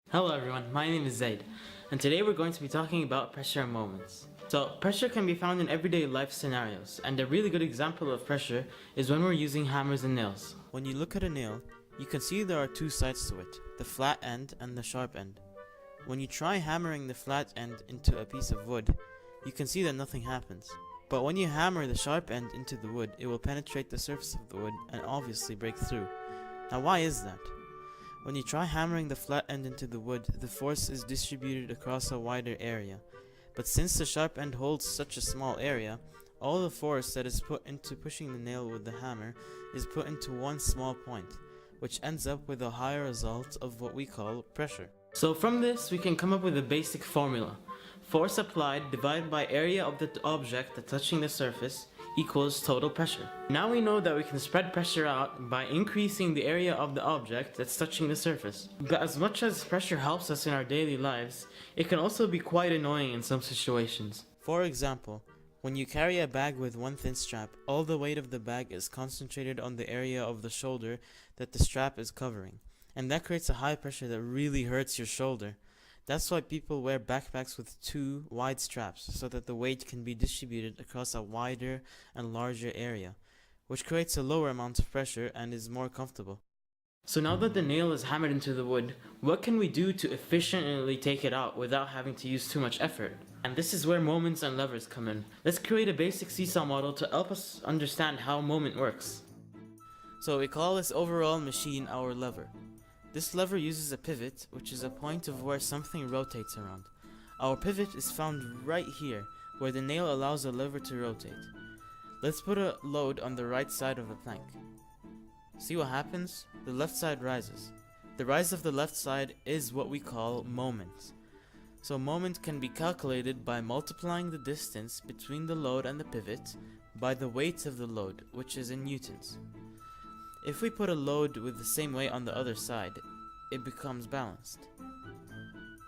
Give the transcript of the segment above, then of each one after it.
Hello everyone, my name is Zaid, and today we're going to be talking about pressure moments. So, pressure can be found in everyday life scenarios, and a really good example of pressure is when we're using hammers and nails. When you look at a nail, you can see there are two sides to it, the flat end and the sharp end. When you try hammering the flat end into a piece of wood, you can see that nothing happens. But when you hammer the sharp end into the wood, it will penetrate the surface of the wood and obviously break through. Now why is that? When you try hammering the flat end into the wood, the force is distributed across a wider area. But since the sharp end holds such a small area, all the force that is put into pushing the nail with the hammer is put into one small point, which ends up with a higher result of what we call pressure. So from this, we can come up with a basic formula. Force applied divided by area of the object that's touching the surface equals total pressure. Now we know that we can spread pressure out by increasing the area of the object that's touching the surface. But as much as pressure helps us in our daily lives, it can also be quite annoying in some situations. For example, when you carry a bag with one thin strap, all the weight of the bag is concentrated on the area of the shoulder that the strap is covering, and that creates a high pressure that really hurts your shoulder. That's why people wear backpacks with two wide straps, so that the weight can be distributed across a wider and larger area, which creates a lower amount of pressure and is more comfortable. So now that the nail is hammered into the wood, what can we do to efficiently take it out without having to use too much effort? And this is where moments and levers come in. Let's create a basic seesaw model to help us understand how moment works. So we call this overall machine our lever. This lever uses a pivot, which is a point of where something rotates around. Our pivot is found right here, where the nail allows the lever to rotate. Let's put a load on the right side of the plank. See what happens? The left side rises. The rise of the left side is what we call moment. So moment can be calculated by multiplying the distance between the load and the pivot by the weight of the load, which is in newtons. If we put a load with the same weight on the other side, it becomes balanced.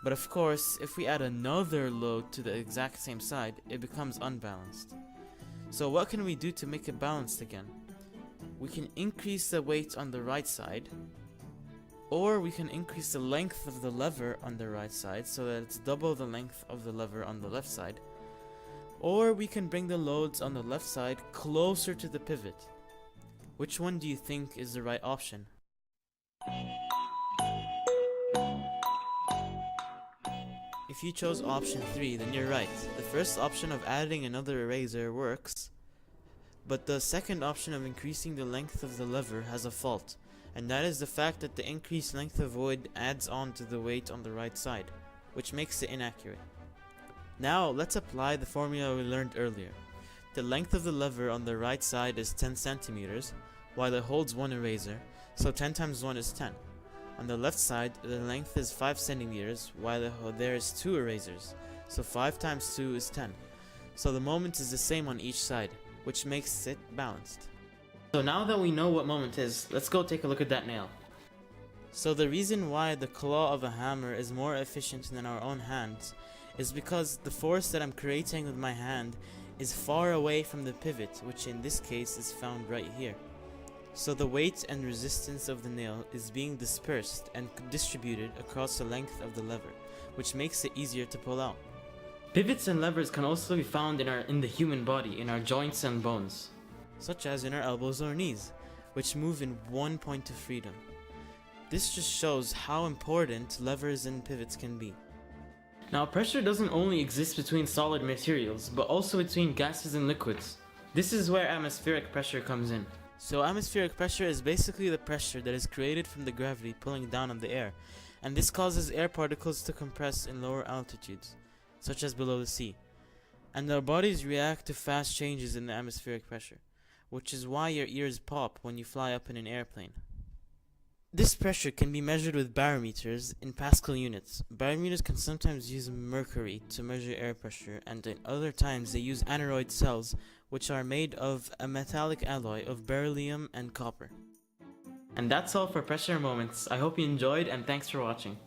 But of course, if we add another load to the exact same side, it becomes unbalanced. So what can we do to make it balanced again? We can increase the weight on the right side, or we can increase the length of the lever on the right side so that it's double the length of the lever on the left side, or we can bring the loads on the left side closer to the pivot. Which one do you think is the right option? If you chose option 3, then you're right. The first option of adding another eraser works, but the second option of increasing the length of the lever has a fault, and that is the fact that the increased length of wood adds on to the weight on the right side, which makes it inaccurate. Now let's apply the formula we learned earlier. The length of the lever on the right side is 10 centimeters, while it holds one eraser, so 10 times 1 is 10. On the left side, the length is 5 centimeters, while there is 2 erasers, so 5 times 2 is 10. So the moment is the same on each side, which makes it balanced. So now that we know what moment is, let's go take a look at that nail. So the reason why the claw of a hammer is more efficient than our own hands is because the force that I'm creating with my hand is far away from the pivot, which in this case is found right here. So the weight and resistance of the nail is being dispersed and distributed across the length of the lever, which makes it easier to pull out. Pivots and levers can also be found in the human body, in our joints and bones, such as in our elbows or knees, which move in one point of freedom. This just shows how important levers and pivots can be. Now, pressure doesn't only exist between solid materials, but also between gases and liquids. This is where atmospheric pressure comes in. So atmospheric pressure is basically the pressure that is created from the gravity pulling down on the air, and this causes air particles to compress in lower altitudes, such as below the sea. And our bodies react to fast changes in the atmospheric pressure, which is why your ears pop when you fly up in an airplane. This pressure can be measured with barometers in Pascal units. Barometers can sometimes use mercury to measure air pressure, and at other times they use aneroid cells, which are made of a metallic alloy of beryllium and copper. And that's all for pressure moments. I hope you enjoyed, and thanks for watching.